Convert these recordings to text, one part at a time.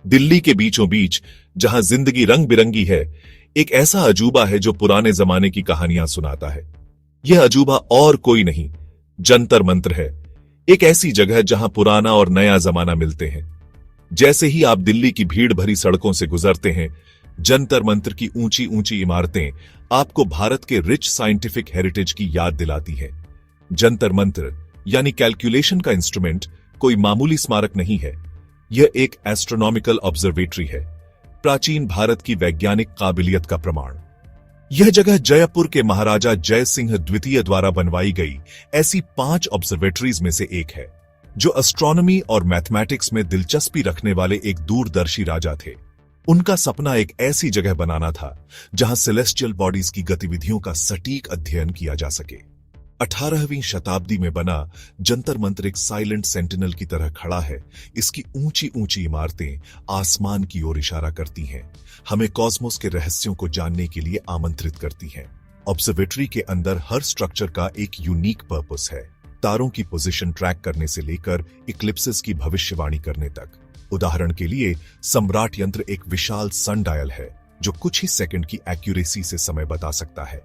दिल्ली के बीचों बीच, जहां जिंदगी रंग बिरंगी है, एक ऐसा अजूबा है जो पुराने जमाने की कहानियां सुनाता है। यह अजूबा और कोई नहीं, जंतर मंतर है। एक ऐसी जगह जहां पुराना और नया जमाना मिलते हैं। जैसे ही आप दिल्ली की भीड़ भरी सड़कों से गुजरते हैं, जंतर मंतर की ऊंची ऊंची इमारतें आपको भारत के रिच साइंटिफिक हेरिटेज की याद दिलाती है। जंतर मंतर यानी कैलकुलेशन का इंस्ट्रूमेंट कोई मामूली स्मारक नहीं है। यह एक एस्ट्रोनॉमिकल ऑब्जर्वेटरी है, प्राचीन भारत की वैज्ञानिक काबिलियत का प्रमाण। यह जगह जयपुर के महाराजा जय सिंह द्वितीय द्वारा बनवाई गई ऐसी 5 ऑब्जर्वेटरीज में से एक है, जो एस्ट्रोनॉमी और मैथमेटिक्स में दिलचस्पी रखने वाले एक दूरदर्शी राजा थे। उनका सपना एक ऐसी जगह बनाना था जहां सेलेस्टियल बॉडीज की गतिविधियों का सटीक अध्ययन किया जा सके। 18वीं शताब्दी में बना जंतर मंतर एक साइलेंट सेंटिनल की तरह खड़ा है। इसकी ऊंची ऊंची इमारतें आसमान की ओर इशारा करती हैं, हमें कॉस्मोस के रहस्यों को जानने के लिए आमंत्रित करती हैं। ऑब्जर्वेटरी के अंदर हर स्ट्रक्चर का एक यूनिक पर्पस है, तारों की पोजीशन ट्रैक करने से लेकर इक्लिप्सेस की भविष्यवाणी करने तक। उदाहरण के लिए सम्राट यंत्र एक विशाल सन डायल है जो कुछ ही सेकंड की एक्यूरेसी से समय बता सकता है।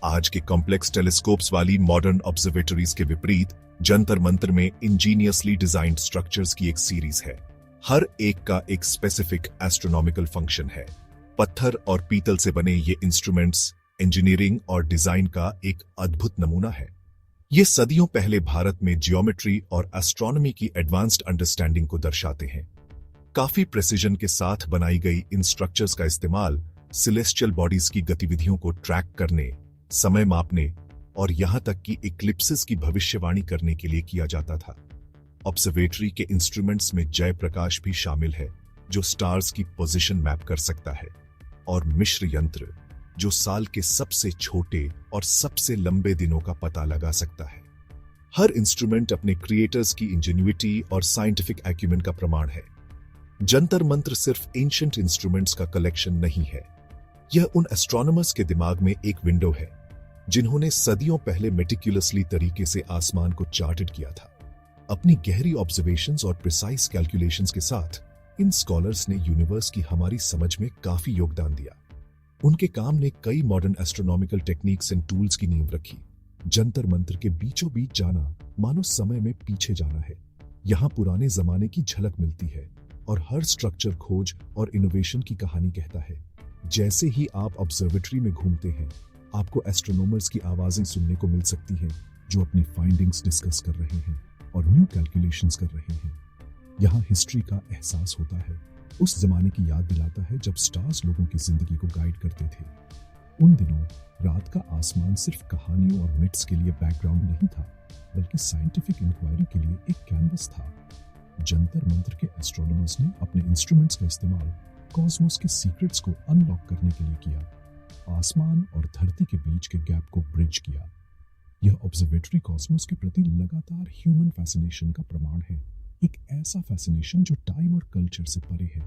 आज के कॉम्प्लेक्स टेलीस्कोप्स वाली मॉडर्न ऑब्जर्वेटरीज के विपरीत जंतर मंतर में इंजीनियसली डिजाइन्ड स्ट्रक्चर्स की एक सीरीज है। हर एक का एक स्पेसिफिक एस्ट्रोनॉमिकल फंक्शन है। पत्थर और पीतल से बने ये इंस्ट्रूमेंट्स इंजीनियरिंग और डिजाइन का एक अद्भुत नमूना है। ये सदियों पहले भारत में जियोमेट्री और एस्ट्रोनॉमी की एडवांस्ड अंडरस्टैंडिंग को दर्शाते हैं। काफी प्रेसिजन के साथ बनाई गई इन स्ट्रक्चर्स का इस्तेमाल सेलेस्टियल बॉडीज की गतिविधियों को ट्रैक करने, समय मापने और यहां तक कि इक्लिप्सेस की भविष्यवाणी करने के लिए किया जाता था। ऑब्जर्वेटरी के इंस्ट्रूमेंट्स में जय प्रकाश भी शामिल है, जो स्टार्स की पोजीशन मैप कर सकता है, और मिश्र यंत्र, जो साल के सबसे छोटे और सबसे लंबे दिनों का पता लगा सकता है। हर इंस्ट्रूमेंट अपने क्रिएटर्स की इंजेन्युइटी और साइंटिफिक एक्यूमेन का प्रमाण है। जंतर मंत्र सिर्फ एंशिएंट इंस्ट्रूमेंट्स का कलेक्शन नहीं है, यह उन एस्ट्रोनॉमर्स के दिमाग में एक विंडो है जिन्होंने सदियों पहले मेटिकुलसली तरीके से आसमान को चार्टेड किया था। अपनी गहरी ऑब्जर्वेशंस और प्रिसाइज कैलकुलेशंस के साथ इन स्कॉलर्स ने यूनिवर्स की हमारी समझ में काफी योगदान दिया। उनके काम ने कई modern astronomical techniques and tools की नींव रखी। जंतर मंतर के बीचों बीच जाना मानो समय में पीछे जाना है। यहाँ पुराने जमाने की झलक मिलती है और हर स्ट्रक्चर खोज और इनोवेशन की कहानी कहता है। जैसे ही आप ऑब्जर्वेटरी में घूमते हैं, आपको एस्ट्रोनॉमर्स की आवाजें सुनने को मिल सकती हैं जो अपनी फाइंडिंग्स डिस्कस कर रहे हैं और न्यू कैलकुलेशंस कर रहे हैं। यहाँ हिस्ट्री का एहसास होता है, उस जमाने की याद दिलाता है जब स्टार्स लोगों की जिंदगी को गाइड करते थे। उन दिनों रात का आसमान सिर्फ कहानियों और मिथ्स के लिए बैकग्राउंड नहीं था, बल्कि साइंटिफिक इंक्वायरी के लिए एक कैनवस था। जंतर मंतर के एस्ट्रोनॉमर्स ने अपने इंस्ट्रूमेंट्स का इस्तेमाल कॉस्मोस के सीक्रेट्स को अनलॉक करने के लिए किया, आसमान और धरती के बीच के गैप को ब्रिज किया। यह ऑब्जर्वेटरी कॉस्मोस के प्रति लगातार ह्यूमन फैसिनेशन का प्रमाण है, एक ऐसा फैसिनेशन जो टाइम और कल्चर से परे है।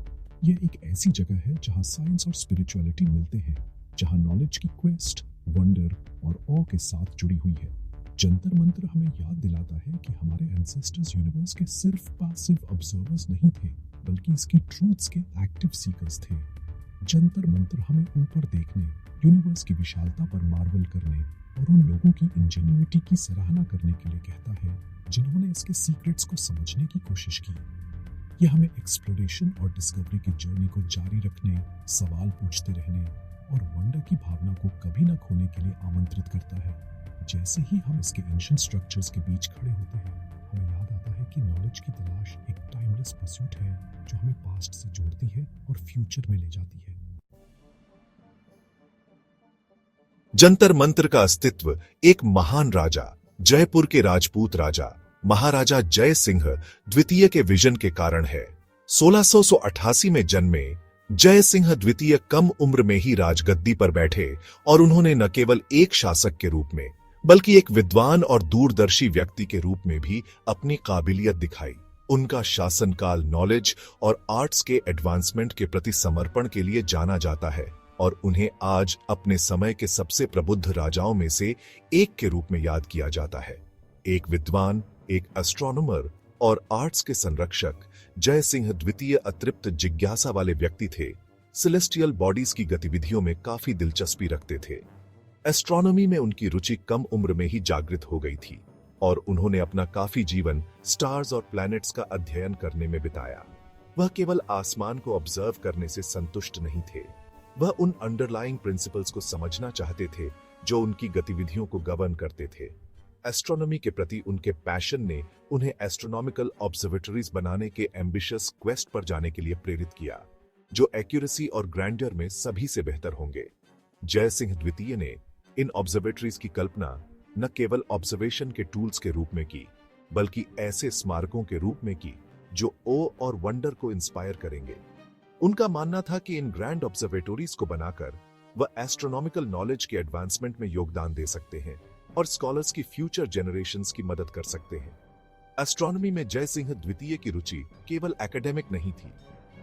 यह एक ऐसी जगह है जहां साइंस और स्पिरिचुअलिटी मिलते हैं, जहां नॉलेज की क्वेस्ट, वंडर और ऑ के साथ जुड़ी हुई है। जंतर मंतर हमें याद दिलाता है कि हमारे एंसेस्टर्स यूनिवर्स के सिर्फ पैसिव ऑब्जर्वर्स नहीं थे, बल्कि इसकी ट्रूथ्स के एक्टिव सीकर्स थे। जंतर मंतर हमें ऊपर देखने, यूनिवर्स की विशालता पर मार्वल करने और उन लोगों की इंजेन्युइटी की सराहना करने के लिए कहता है जिन्होंने इसके सीक्रेट्स को समझने की कोशिश की। यह हमें एक्सप्लोरेशन और डिस्कवरी की जर्नी को जारी रखने, सवाल पूछते रहने और वंडर की भावना को कभी न खोने के लिए आमंत्रित करता है। जैसे ही हम इसके एंशिएंट स्ट्रक्चर्स के बीच खड़े होते हैं, हमें याद आता है कि नॉलेज की तलाश एक टाइमलेस परस्यूट है जो हमें पास्ट से जोड़ती है और फ्यूचर में ले जाती है। जंतर मंतर का अस्तित्व एक महान राजा, जयपुर के राजपूत राजा महाराजा जय सिंह द्वितीय के विजन के कारण है। 1688 में जन्मे जय सिंह द्वितीय कम उम्र में ही राजगद्दी पर बैठे और उन्होंने न केवल एक शासक के रूप में, बल्कि एक विद्वान और दूरदर्शी व्यक्ति के रूप में भी अपनी काबिलियत दिखाई। उनका शासनकाल नॉलेज और आर्ट्स के एडवांसमेंट के प्रति समर्पण के लिए जाना जाता है और उन्हें आज अपने समय के सबसे प्रबुद्ध राजाओं में से एक के रूप में याद किया जाता है। एक विद्वान, एक एस्ट्रोनॉमर और आर्ट्स के संरक्षक जय सिंह द्वितीय अतृप्त जिज्ञासा वाले व्यक्ति थे। सेलेस्टियल बॉडीज की गतिविधियों में काफी दिलचस्पी रखते थे। एस्ट्रोनॉमी में उनकी रुचि कम उम्र में ही जागृत हो गई थी और उन्होंने अपना काफी जीवन स्टार्स और प्लैनेट्स का अध्ययन करने में बिताया। वह केवल आसमान को ऑब्जर्व करने से संतुष्ट नहीं थे, वह उन अंडरलाइंग प्रिंसिपल्स को समझना चाहते थे जो उनकी गतिविधियों को गवर्न करते थे। एस्ट्रोनॉमी के प्रति उनके पैशन ने उन्हें एस्ट्रोनॉमिकल ऑब्जर्वेटरीज बनाने के एम्बिशियस क्वेस्ट पर जाने के लिए प्रेरित किया, जो एक्यूरेसी और ग्रैंडियर में सभी से बेहतर होंगे। जय सिंह द्वितीय ने इन ऑब्जर्वेटरीज की कल्पना न केवल ऑब्जर्वेशन के टूल्स के रूप में की, बल्कि ऐसे स्मारकों के रूप में की जो ओ और वंडर को इंस्पायर करेंगे। उनका मानना था कि इन ग्रैंड ऑब्जर्वेटरीज को बनाकर वह एस्ट्रोनॉमिकल नॉलेज के एडवांसमेंट में योगदान दे सकते हैं और स्कॉलर्स की फ्यूचर जनरेशंस की मदद कर सकते हैं। एस्ट्रोनॉमी में जय सिंह द्वितीय की रुचि केवल एकेडमिक नहीं थी।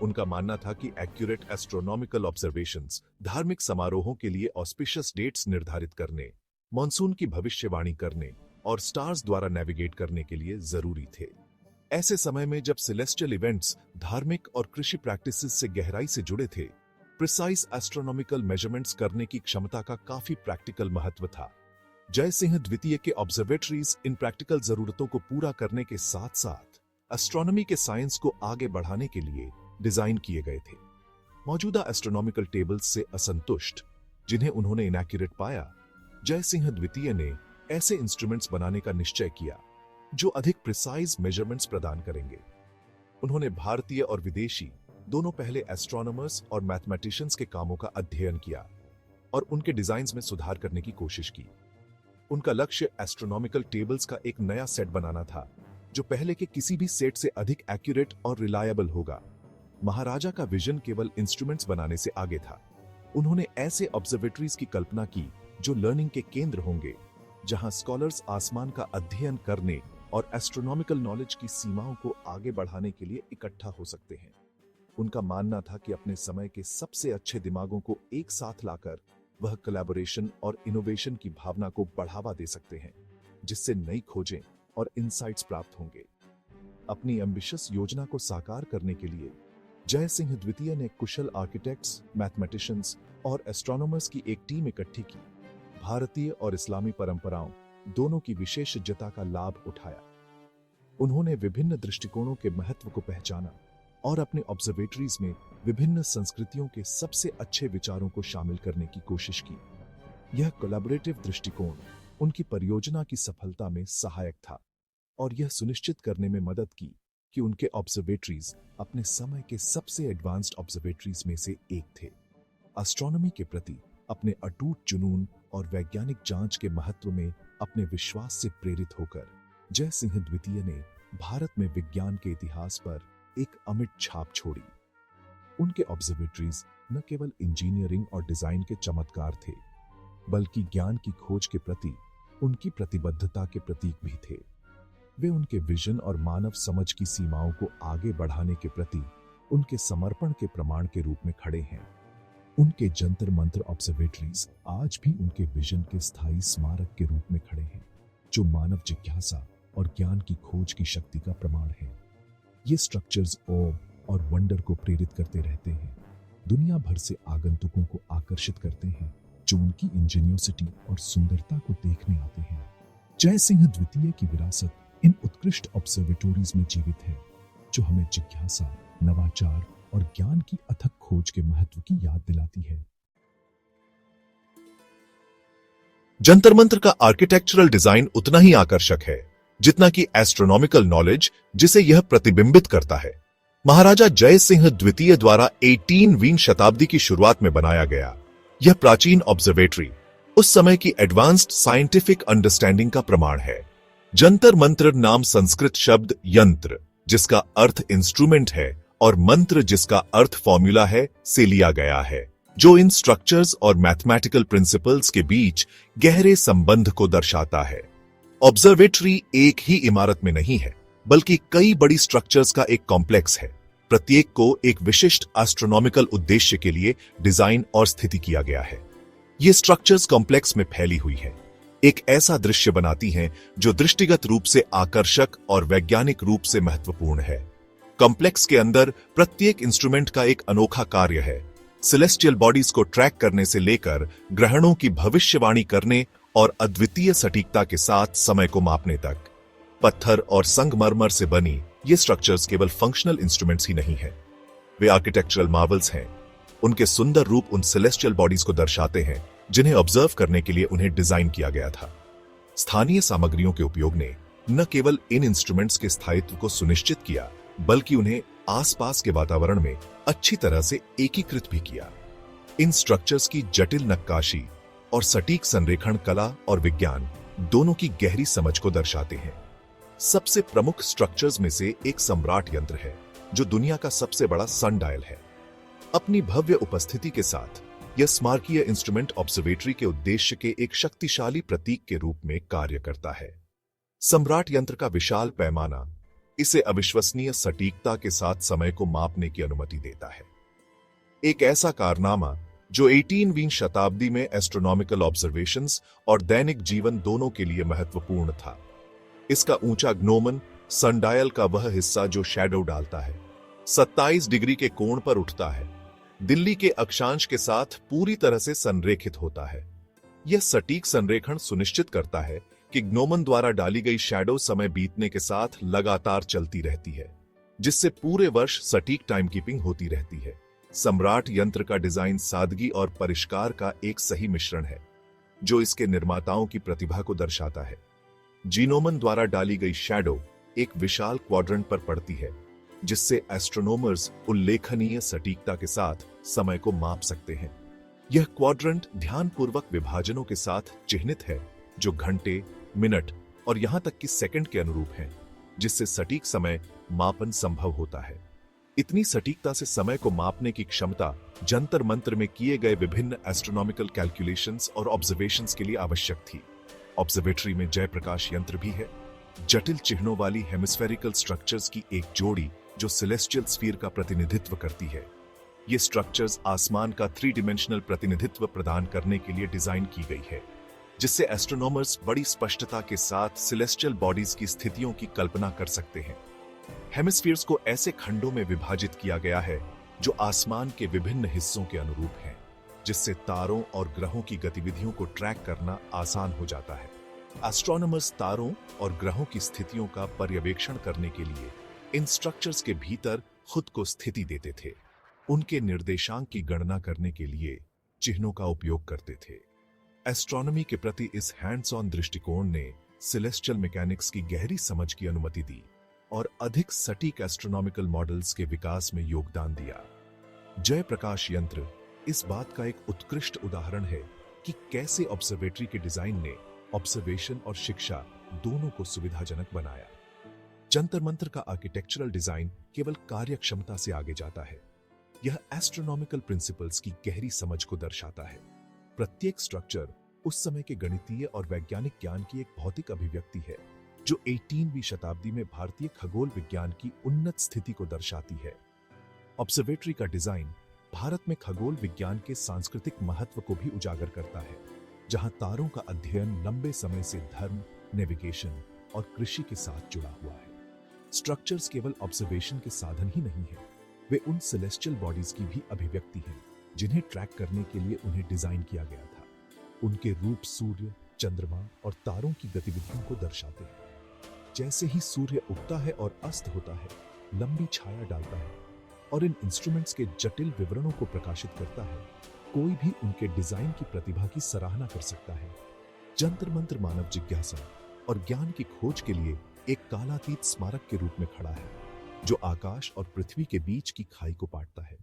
उनका मानना था कि एक्यूरेट एस्ट्रोनॉमिकल ऑब्जर्वेशंस धार्मिक समारोहों के लिए ऑस्पिशियस डेट्स निर्धारित करने, मॉनसून की भविष्यवाणी करने और स्टार्स द्वारा नेविगेट करने के लिए जरूरी थे। ऐसे समय में जब सेलेस्टियल इवेंट्स धार्मिक और कृषि प्रैक्टिसेस से गहराई से जुड़े थे, प्रिसाइज एस्ट्रोनॉमिकल मेजरमेंट्स करने की क्षमता का काफी प्रैक्टिकल महत्व था। जय सिंह द्वितीय के ऑब्जर्वेटरीज इन प्रैक्टिकल जरूरतों को पूरा करने के साथ साथ एस्ट्रोनॉमी के साइंस को आगे बढ़ाने के लिए डिजाइन किए गए थे। मौजूदा एस्ट्रोनॉमिकल टेबल्स से असंतुष्ट, जिन्हें उन्होंने इनएक्यूरेट पाया, जय सिंह द्वितीय ने ऐसे इंस्ट्रूमेंट्स बनाने का निश्चय किया जो अधिक प्रिसाइज मेजरमेंट्स प्रदान करेंगे। उन्होंने भारतीय और विदेशी दोनों पहले एस्ट्रोनॉमर्स और मैथमेटिशियंस के कामों का अध्ययन किया और उनके डिजाइन्स में सुधार करने की कोशिश की। उनका लक्ष्य एस्ट्रोनॉमिकल टेबल्स का एक नया सेट बनाना था जो पहले के किसी भी सेट से अधिक एक्यूरेट और रिलायबल होगा। महाराजा का विजन केवल इंस्ट्रूमेंट्स बनाने से आगे था। उन्होंने ऐसे ऑब्जर्वेटरीज की कल्पना की जो लर्निंग के केंद्र होंगे, जहां स्कॉलर्स आसमान का अध्ययन करने और एस्ट्रोनॉमिकल नॉलेज की सीमाओं को आगे बढ़ाने के लिए इकट्ठा हो सकते हैं। उनका मानना था कि अपने समय के सबसे अच्छे दिमागों को एक साथ लाकर वह कोलैबोरेशन और इनोवेशन की भावना को बढ़ावा दे सकते हैं, जिससे नई खोजें और इनसाइट्स प्राप्त होंगे। अपनी एम्बिशियस योजना को साकार करने के लिए जय सिंह द्वितीय ने कुशल आर्किटेक्ट्स, मैथमेटिशियंस और एस्ट्रोनॉमर्स की एक टीम इकट्ठी की। भारतीय और इस्लामी परंपराओं दोनों की विशेषज्ञता का लाभ उठाया। उन्होंने विभिन्न दृष्टिकोणों के महत्व को पहचाना और अपने ऑब्जर्वेटरीज में विभिन्न संस्कृतियों के सबसे अच्छे विचारों को शामिल करने की कोशिश की। यह कोलैबोरेटिव दृष्टिकोण उनकी परियोजना की सफलता में सहायक था और यह सुनिश्चित करने में मदद की कि उनके ऑब्जर्वेटरीज अपने समय के सबसे एडवांस्ड ऑब्जर्वेटरीज में से एक थे। एस्ट्रोनॉमी के प्रति अपने अटूट जुनून और वैज्ञानिक जांच के महत्व में अपने विश्वास से प्रेरित होकर जय सिंह द्वितीय ने भारत में विज्ञान के इतिहास पर एक अमिट छाप छोड़ी। उनके ऑब्जर्वेटरीज न केवल इंजीनियरिंग और डिजाइन के चमत्कार थे, बल्कि ज्ञान की खोज के प्रति उनकी प्रतिबद्धता के प्रतीक भी थे। वे उनके विजन और मानव समझ की सीमाओं को आगे बढ़ाने के प्रति उनके समर्पण के प्रमाण के रूप में खड़े हैं। उनके जंतर मंत्र ऑब्जर्वेटरीज आज भी उनके विजन के स्थायी स्मारक के रूप में खड़े हैं, जो मानव जिज्ञासा और ज्ञान की खोज की शक्ति का प्रमाण है। ये स्ट्रक्चर्स ऑ और वंडर को प्रेरित करते रहते हैं, दुनिया भर से आगंतुकों को आकर्षित करते हैं जो उनकी इंजीनियोसिटी और सुंदरता को देखने आते हैं। जय सिंह द्वितीय की विरासत इन उत्कृष्ट ऑब्जर्वेटरीज में जीवित है, जो हमें जिज्ञासा, नवाचार और ज्ञान की अथक खोज के महत्व की याद दिलाती है। जंतर मंतर का आर्किटेक्चरल डिजाइन उतना ही आकर्षक है जितना कि एस्ट्रोनॉमिकल नॉलेज जिसे यह प्रतिबिंबित करता है। महाराजा जय सिंह द्वितीय द्वारा 18वीं शताब्दी की शुरुआत में बनाया गया यह प्राचीन ऑब्जर्वेटरी उस समय की एडवांस्ड साइंटिफिक अंडरस्टैंडिंग का प्रमाण है। जंतर मंत्र नाम संस्कृत शब्द यंत्र, जिसका अर्थ इंस्ट्रूमेंट है, और मंत्र, जिसका अर्थ फॉर्मूला है, से लिया गया है, जो इन स्ट्रक्चर्स और मैथमेटिकल प्रिंसिपल्स के बीच गहरे संबंध को दर्शाता है। ऑब्जर्वेटरी एक ही इमारत में नहीं है, बल्कि कई बड़ी स्ट्रक्चर्स का एक कॉम्प्लेक्स है। प्रत्येक को एक विशिष्ट एस्ट्रोनॉमिकल उद्देश्य के लिए डिजाइन और स्थिति किया गया है। ये स्ट्रक्चर्स कॉम्प्लेक्स में फैली हुई है। एक ऐसा दृश्य बनाती हैं जो दृष्टिगत रूप से आकर्षक और वैज्ञानिक रूप से महत्वपूर्ण है। कॉम्प्लेक्स के अंदर प्रत्येक इंस्ट्रूमेंट का एक अनोखा कार्य है, सेलेस्टियल बॉडीज को ट्रैक करने से लेकर ग्रहणों की भविष्यवाणी करने और अद्वितीय सटीकता के साथ समय को मापने तक। पत्थर और संगमरमर से बनी ये स्ट्रक्चर्स केवल फंक्शनल इंस्ट्रूमेंट्स ही नहीं हैं, वे आर्किटेक्चरल मार्वल्स हैं। उनके सुंदर रूप उन सेलेस्टियल बॉडीज को दर्शाते हैं जिन्हें ऑब्जर्व करने के लिए उन्हें डिजाइन किया गया था। स्थानीय सामग्रियों के उपयोग ने न केवल इन इंस्ट्रूमेंट्स के स्थायित्व को सुनिश्चित किया, बल्कि उन्हें आसपास के वातावरण में अच्छी तरह से एकीकृत भी किया। इन स्ट्रक्चर्स की जटिल नक्काशी और सटीक संरेखण कला और विज्ञान दोनों की गहरी समझ को दर्शाते हैं। सबसे प्रमुख स्ट्रक्चर्स में से एक सम्राट यंत्र है, जो दुनिया का सबसे बड़ा सन डायल है। अपनी भव्य उपस्थिति के साथ यह स्मारकीय इंस्ट्रूमेंट ऑब्जर्वेटरी के उद्देश्य के एक शक्तिशाली प्रतीक के रूप में कार्य करता है। सम्राट यंत्र का विशाल पैमाना इसे अविश्वसनीय सटीकता के साथ समय को मापने की अनुमति देता है। एक ऐसा कारनामा जो 18वीं शताब्दी में एस्ट्रोनॉमिकल ऑब्जर्वेशंस और दैनिक जीवन दोनों के लिए महत्वपूर्ण था। इसका ऊंचा ग्नोमन सनडायल का वह हिस्सा जो शैडो डालता है, 27 डिग्री के कोण पर उठता है, दिल्ली के अक्षांश के साथ पूरी तरह से संरेखित होता है। यह सटीक संरेखण सुनिश्चित करता है कि ग्नोमन द्वारा डाली गई शैडो समय बीतने के साथ लगातार चलती रहती है, जिससे पूरे वर्ष सटीक टाइम कीपिंग होती रहती है। सम्राट यंत्र का डिजाइन सादगी और परिष्कार का एक सही मिश्रण है, जो इसके निर्माताओं की प्रतिभा को दर्शाता है। जीनोमन द्वारा डाली गई शैडो एक विशाल क्वाड्रेंट पर पड़ती है, जिससे एस्ट्रोनॉमर्स उल्लेखनीय सटीकता के साथ समय को माप सकते हैं। यह क्वाड्रेंट ध्यानपूर्वक विभाजनों के साथ चिह्नित है, जो घंटे, मिनट और यहां तक कि सेकंड के अनुरूप हैं, जिससे सटीक समय मापन संभव होता है। इतनी सटीकता से समय को मापने की क्षमता जंतर मंत्र में किए गए विभिन्न एस्ट्रोनॉमिकल कैलकुलेशंस और ऑब्जर्वेशंस के लिए आवश्यक थी। ऑब्जर्वेटरी में जय प्रकाश यंत्र भी है, जटिल चिन्हों वाली हेमिस्फेरिकल स्ट्रक्चर्स की एक जोड़ी जो सेलेस्टियल स्फीयर का प्रतिनिधित्व करती है। ये स्ट्रक्चर्स आसमान का 3 डिमेंशनल प्रतिनिधित्व प्रदान करने के लिए डिजाइन की गई है, जिससे एस्ट्रोनॉमर्स बड़ी स्पष्टता के साथ सेलेस्टियल बॉडीज की स्थितियों की कल्पना कर सकते हैं। हेमिस्फीयर्स को ऐसे खंडों में विभाजित किया गया है जो आसमान के विभिन्न हिस्सों के अनुरूप हैं, जिससे तारों और ग्रहों की गतिविधियों को ट्रैक करना आसान हो जाता है। एस्ट्रोनॉमर्स तारों और ग्रहों की स्थितियों का पर्यवेक्षण करने के लिए इन स्ट्रक्चर्स के भीतर खुद को स्थिति देते थे। उनके निर्देशांक की गणना करने के लिए चिन्हों का उपयोग करते थे। एस्ट्रोनॉमी के प्रति इस हैंड्स ऑन दृष्टिकोण ने सेलेस्टियल मैकेनिक्स की गहरी समझ की अनुमति दी और अधिक सटीक एस्ट्रोनॉमिकल मॉडल्स के विकास में योगदान दिया। जय प्रकाश यंत्र इस बात का एक उत्कृष्ट उदाहरण है कि कैसे ऑब्जर्वेटरी के डिजाइन ने ऑब्जर्वेशन और शिक्षा दोनों को सुविधाजनक बनाया। जंतर मंतर का आर्किटेक्चरल डिजाइन केवल कार्यक्षमता से आगे जाता है, यह एस्ट्रोनॉमिकल प्रिंसिपल्स की गहरी समझ को दर्शाता है। प्रत्येक स्ट्रक्चर उस समय के गणितीय और वैज्ञानिक ज्ञान की एक भौतिक अभिव्यक्ति है, जो 18वीं शताब्दी में भारतीय खगोल विज्ञान की उन्नत स्थिति को दर्शाती है। ऑब्जर्वेटरी का डिजाइन भारत में खगोल विज्ञान के सांस्कृतिक महत्व को भी उजागर करता है, जहां तारों का अध्ययन लंबे समय से धर्म, नेविगेशन और कृषि के साथ जुड़ा हुआ है। स्ट्रक्चर्स केवल ऑब्जर्वेशन के साधन ही नहीं है, वे उन सेलेस्टियल बॉडीज की भी अभिव्यक्ति हैं जिन्हें ट्रैक करने के लिए उन्हें डिजाइन किया गया था। उनके रूप सूर्य, चंद्रमा और तारों की गतिविधियों को दर्शाते हैं। जैसे ही सूर्य उगता है और अस्त होता है, लंबी छाया डालता है और इन इंस्ट्रूमेंट्स के जटिल विवरणों को प्रकाशित करता है, कोई भी उनके डिजाइन की प्रतिभा की सराहना कर सकता है। जंतर मंतर मानव जिज्ञासा और ज्ञान की खोज के लिए एक कालातीत स्मारक के रूप में खड़ा है, जो आकाश और पृथ्वी के बीच की खाई को पाटता है।